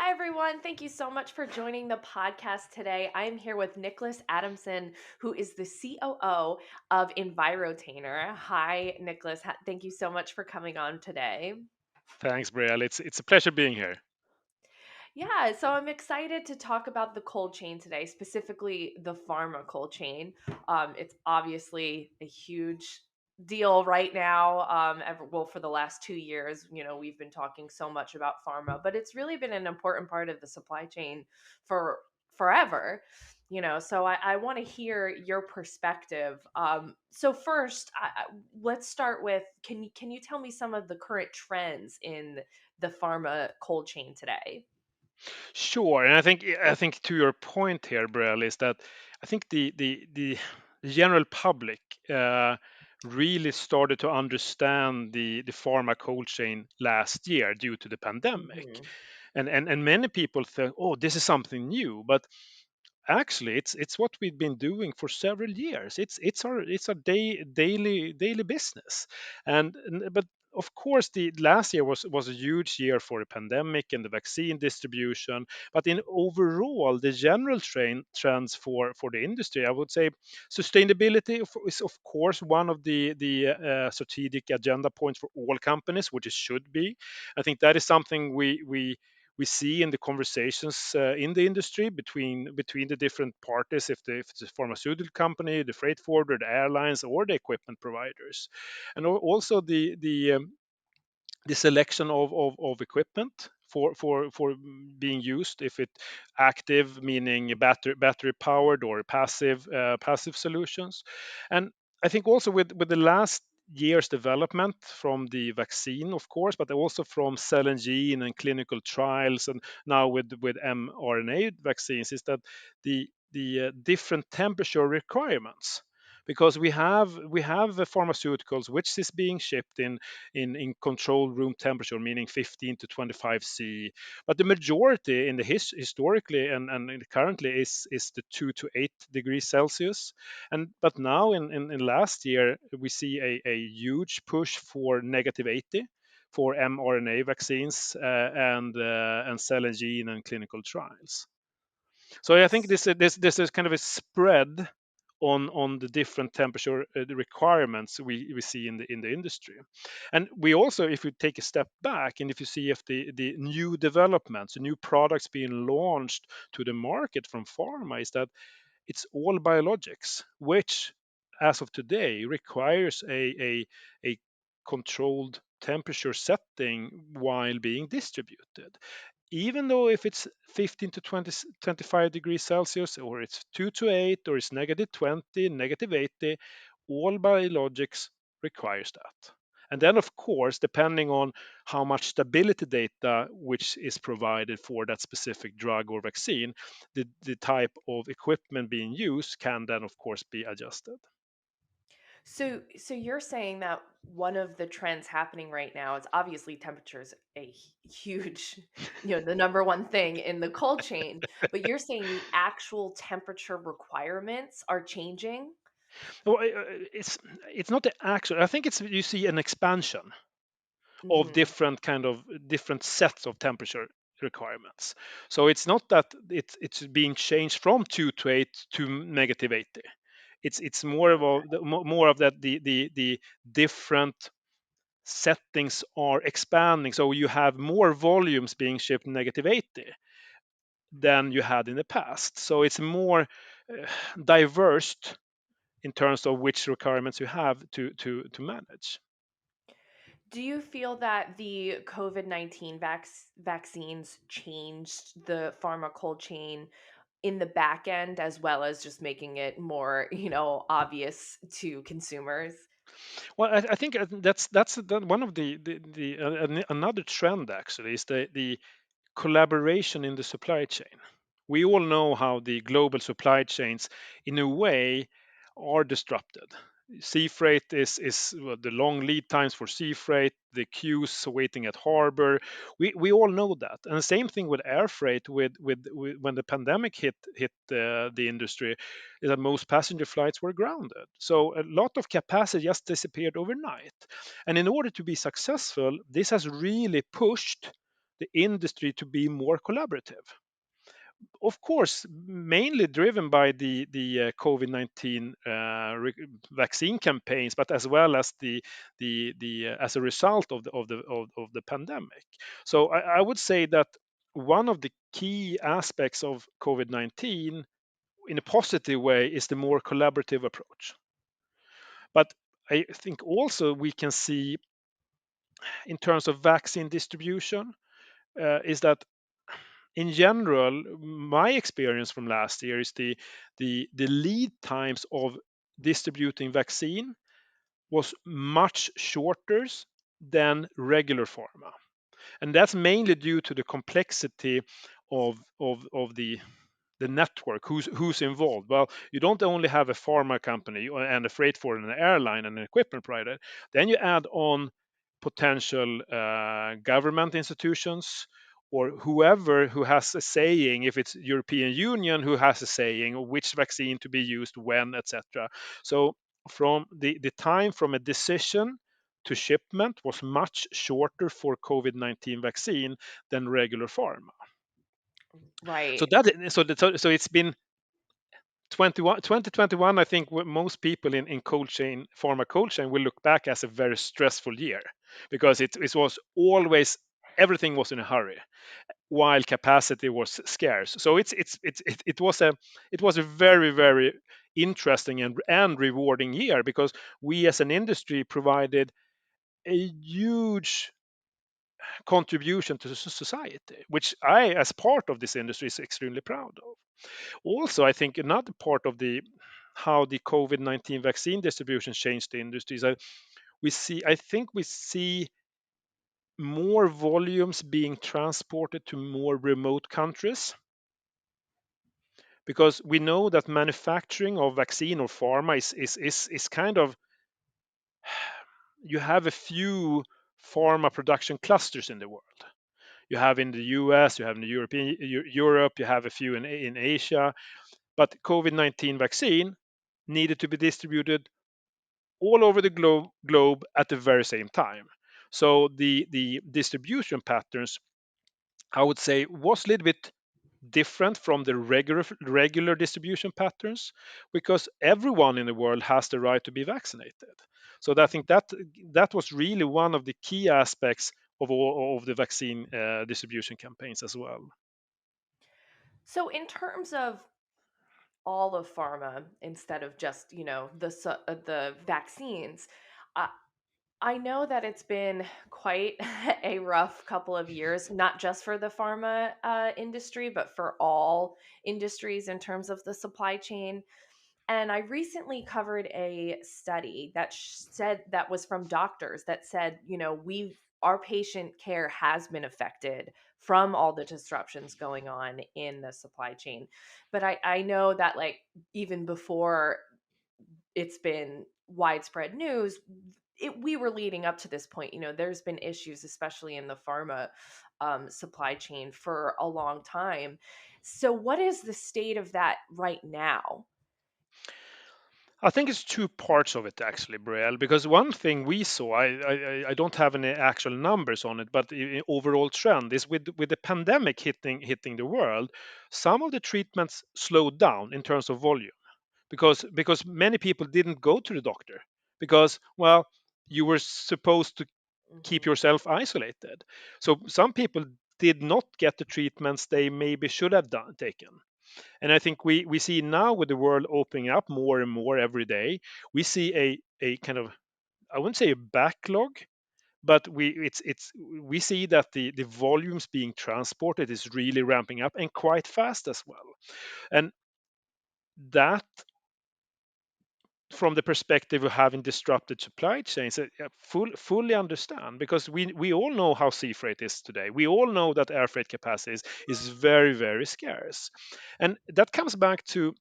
Hi, everyone. Thank you so much for joining the podcast today. I'm here with Niklas Adamsson, who is the COO of Envirotainer. Hi, Niklas. Thank you so much for coming on today. Thanks, Brielle. It's a pleasure being here. Yeah, so I'm excited to talk about the cold chain today, specifically the pharma cold chain. It's obviously a huge deal right now. Well, for the last 2 years, we've been talking so much about pharma, but it's really been an important part of the supply chain for forever. So I want to hear your perspective. So first, let's start with can you tell me some of the current trends in the pharma cold chain today? Sure, and I think to your point here, Brielle, is that I think the general public really started to understand the pharma cold chain last year due to the pandemic, Mhm. and many people think, oh, this is something new, but actually it's what we've been doing for several years. It's our daily business. But of course the last year was a huge year for the pandemic and the vaccine distribution, but in overall the general trends for the industry, I would say sustainability is of course one of the strategic agenda points for all companies, which it should be. I think that is something we see in the conversations in the industry between the different parties, if it's a pharmaceutical company, the freight forwarder, the airlines, or the equipment providers, and also the selection of equipment for being used, if it active meaning battery powered or passive solutions. And I think also with the last year's development from the vaccine, of course, but also from cell and gene and clinical trials, and now with mRNA vaccines, is that the different temperature requirements, because we have the pharmaceuticals which is being shipped in controlled room temperature, meaning 15 to 25 C. But the majority in the historically and currently is the 2 to 8 degrees Celsius. And but now in last year we see a huge push for negative 80 for mRNA vaccines and cell and gene and clinical trials. So I think this is kind of a spread on the different temperature the requirements we see in the industry. And we also, if you take a step back and if you see if the new developments, the new products being launched to the market from pharma, is that it's all biologics, which as of today requires a controlled temperature setting while being distributed, even though if it's 15 to 20, 25 degrees Celsius, or it's 2 to 8, or it's negative 20, negative 80, all biologics requires that. And then, of course, depending on how much stability data which is provided for that specific drug or vaccine, the type of equipment being used can then, of course, be adjusted. So you're saying that one of the trends happening right now is obviously temperature's a huge, the number one thing in the cold chain, but you're saying the actual temperature requirements are changing? Well, it's not the actual. I think it's you see an expansion of Mhm. different sets of temperature requirements. So it's not that it's being changed from 2 to 8 to negative 80. It's more of more of that the different settings are expanding. So you have more volumes being shipped negative 80 than you had in the past. So it's more diverse in terms of which requirements you have to manage. Do you feel that the COVID-19 vaccines changed the pharma cold chain in the back end as well as just making it more, obvious to consumers? Well, I think that's one of another trend actually is the collaboration in the supply chain. We all know how the global supply chains, in a way, are disrupted. Sea freight is well, the long lead times for sea freight, the queues waiting at harbor. We all know that, and the same thing with air freight. With when the pandemic hit the industry, is that most passenger flights were grounded. So a lot of capacity just disappeared overnight. And in order to be successful, this has really pushed the industry to be more collaborative, of course, mainly driven by the COVID-19 vaccine campaigns, but as well as the as a result of the pandemic. So I would say that one of the key aspects of COVID-19 in a positive way is the more collaborative approach. But I think also we can see in terms of vaccine distribution is that in general, my experience from last year is the lead times of distributing vaccine was much shorter than regular pharma, and that's mainly due to the complexity of the network, who's involved. Well, you don't only have a pharma company and a freight forwarder and an airline and an equipment provider, then you add on potential government institutions or whoever who has a saying, if it's European Union who has a saying which vaccine to be used when, etc. So from the time from a decision to shipment was much shorter for COVID-19 vaccine than regular pharma. So Right. so it's been 2021. I think most people in cold chain, pharma cold chain, will look back as a very stressful year because it was always, everything was in a hurry while capacity was scarce. So it was a very, very interesting and rewarding year because we as an industry provided a huge contribution to the society, which I, as part of this industry, is extremely proud of. Also, I think another part of the how the COVID-19 vaccine distribution changed the industries, I think we see more volumes being transported to more remote countries because we know that manufacturing of vaccine or pharma is kind of, you have a few pharma production clusters in the world. You have in the US, you have in the Europe, you have a few in Asia, but COVID-19 vaccine needed to be distributed all over the globe at the very same time. So the distribution patterns, I would say, was a little bit different from the regular distribution patterns because everyone in the world has the right to be vaccinated. So I think that was really one of the key aspects of all of the vaccine distribution campaigns as well. So, in terms of all of pharma instead of just the vaccines, uh, I know that it's been quite a rough couple of years, not just for the pharma industry, but for all industries in terms of the supply chain. And I recently covered a study that said, that was from doctors, that said, our patient care has been affected from all the disruptions going on in the supply chain. But I know that, like, even before it's been widespread news, we were leading up to this point. There's been issues, especially in the pharma supply chain, for a long time. So, what is the state of that right now? I think it's two parts of it actually, Brielle, because one thing we saw, I don't have any actual numbers on it, but the overall trend is with the pandemic hitting the world, some of the treatments slowed down in terms of volume because many people didn't go to the doctor because, well, you were supposed to keep Hmm. yourself isolated. So some people did not get the treatments they maybe should have taken. And I think we see now with the world opening up more and more every day, we see a kind of, I wouldn't say a backlog, but we see that the volumes being transported is really ramping up and quite fast as well. And that, from the perspective of having disrupted supply chains, fully understand because we all know how sea freight is today. We all know that air freight capacity is very, very scarce. And that comes back to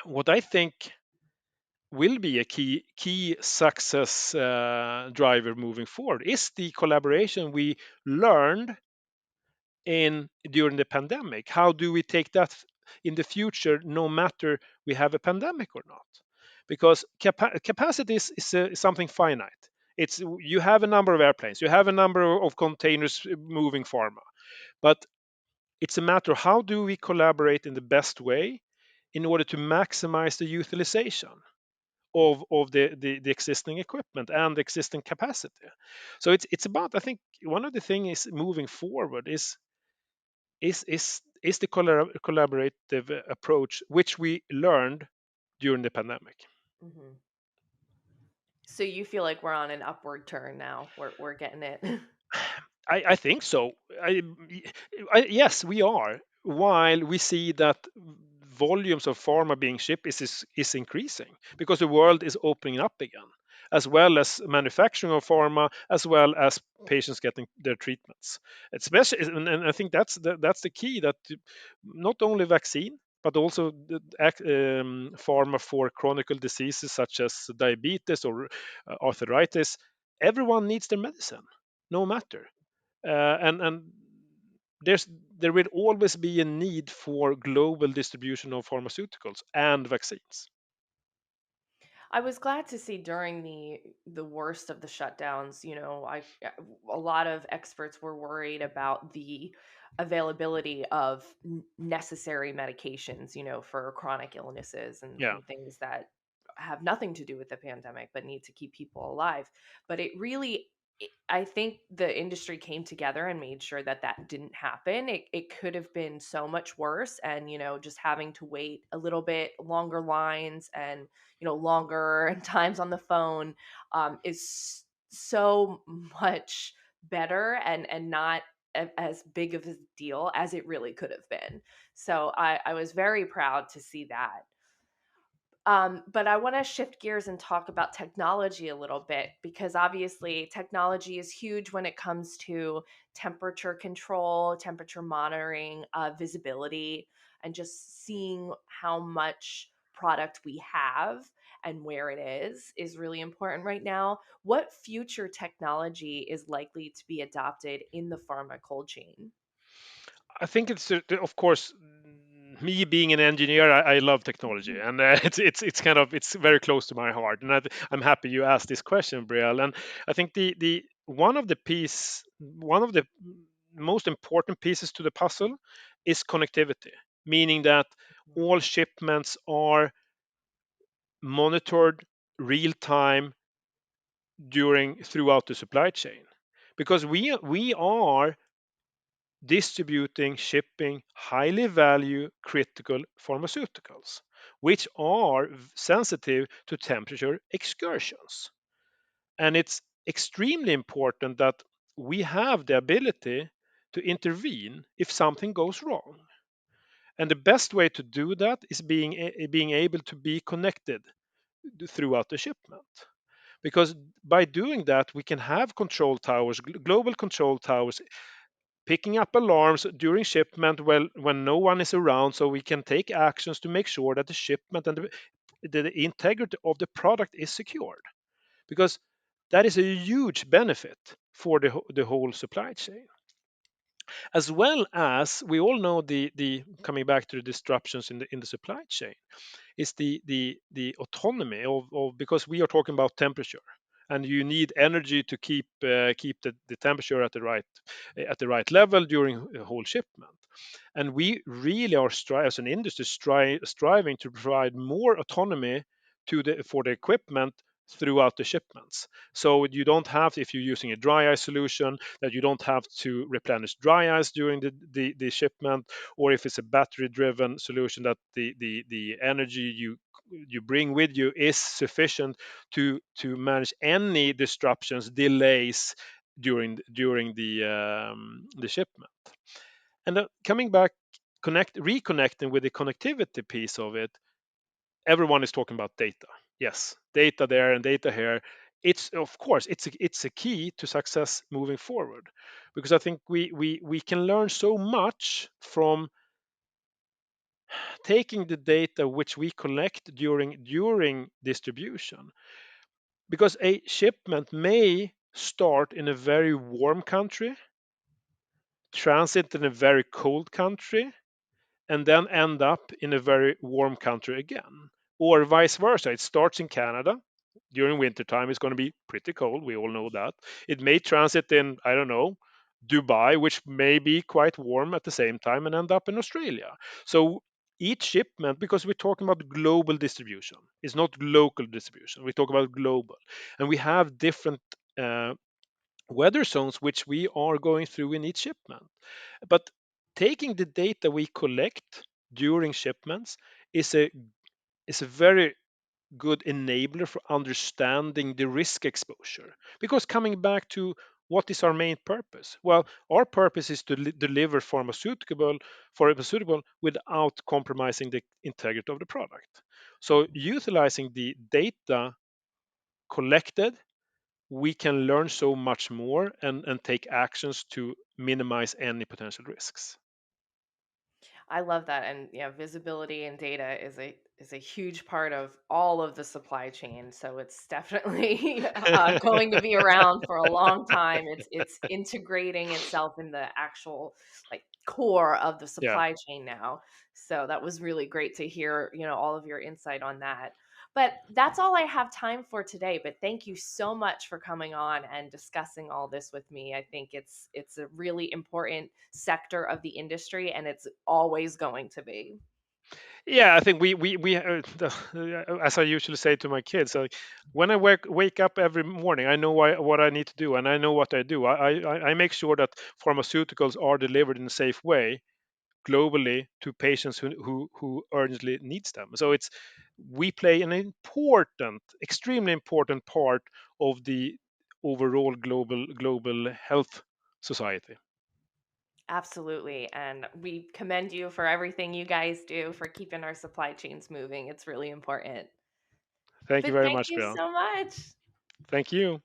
what I think will be a key success driver moving forward is the collaboration we learned in during the pandemic. How do we take that in the future, no matter we have a pandemic or not? Because capacity is something finite. It's you have a number of airplanes, you have a number of containers moving pharma, but it's a matter of how do we collaborate in the best way in order to maximize the utilization of the existing equipment and the existing capacity. So it's about, I think one of the things moving forward is the collaborative approach which we learned during the pandemic. Hmm. So you feel like we're on an upward turn now. We're getting it. I think so. I, yes, we are. While we see that volumes of pharma being shipped is increasing because the world is opening up again, as well as manufacturing of pharma, as well as patients getting their treatments. Especially, and I think that's the key, that not only vaccine but also the pharma for chronic diseases such as diabetes or arthritis. Everyone needs their medicine, no matter. And there's there will always be a need for global distribution of pharmaceuticals and vaccines. I was glad to see during the worst of the shutdowns, a lot of experts were worried about the availability of necessary medications, for chronic illnesses Yeah, and things that have nothing to do with the pandemic but need to keep people alive. But I think the industry came together and made sure that that didn't happen. It could have been so much worse, and just having to wait a little bit longer lines and longer times on the phone is so much better and not as big of a deal as it really could have been. So I was very proud to see that. But I want to shift gears and talk about technology a little bit, because obviously technology is huge when it comes to temperature control, temperature monitoring, visibility, and just seeing how much product we have and where it is really important right now. What future technology is likely to be adopted in the pharma cold chain? I think it's of course, me being an engineer, I love technology, and it's kind of it's very close to my heart, and I'm happy you asked this question, Brielle. And I think the one of the most important pieces to the puzzle is connectivity, meaning that all shipments are monitored real time during throughout the supply chain, because we are distributing, shipping highly value critical pharmaceuticals, which are sensitive to temperature excursions. And it's extremely important that we have the ability to intervene if something goes wrong. And the best way to do that is being able to be connected throughout the shipment. Because by doing that, we can have control towers, global control towers, picking up alarms during shipment when no one is around, so we can take actions to make sure that the shipment and the integrity of the product is secured, because that is a huge benefit for the whole supply chain. As well as we all know, the coming back to the disruptions in the supply chain is the autonomy of, because we are talking about temperature, and you need energy to keep the temperature at the right level during the whole shipment. And we really are as an industry striving to provide more autonomy for the equipment throughout the shipments, so you don't have, if you're using a dry ice solution, that you don't have to replenish dry ice during the shipment, or if it's a battery driven solution, that the energy you bring with you is sufficient to manage any disruptions, delays during the shipment. And coming back, reconnecting with the connectivity piece of it, everyone is talking about data. Yes, data there and data here. It's of course it's a key to success moving forward, because I think we can learn so much from taking the data which we collect during distribution, because a shipment may start in a very warm country, transit in a very cold country, and then end up in a very warm country again, or vice versa. It starts in Canada, during wintertime is going to be pretty cold. We all know that. It may transit in, I don't know, Dubai, which may be quite warm at the same time, and end up in Australia. So each shipment, because we're talking about global distribution, it's not local distribution. We talk about global, and we have different uh, weather zones which we are going through in each shipment. But taking the data we collect during shipments is a very good enabler for understanding the risk exposure. Because coming back to what is our main purpose? Well, our purpose is to deliver pharmaceutical without compromising the integrity of the product. So utilizing the data collected, we can learn so much more and take actions to minimize any potential risks. I love that, and yeah, visibility and data is a huge part of all of the supply chain. So it's definitely going to be around for a long time. It's integrating itself in the actual like core of the Yeah. supply chain now. So that was really great to hear, all of your insight on that. But that's all I have time for today, but thank you so much for coming on and discussing all this with me. I think it's a really important sector of the industry, and it's always going to be. Yeah, I think as I usually say to my kids, like, when I wake up every morning, I know what I need to do, and I know what I do. I make sure that pharmaceuticals are delivered in a safe way globally to patients who urgently needs them. So it's we play an important, extremely important part of the overall global health society. Absolutely. And we commend you for everything you guys do for keeping our supply chains moving. It's really important. Thank you But very thank much, you Bill. so much. Thank you.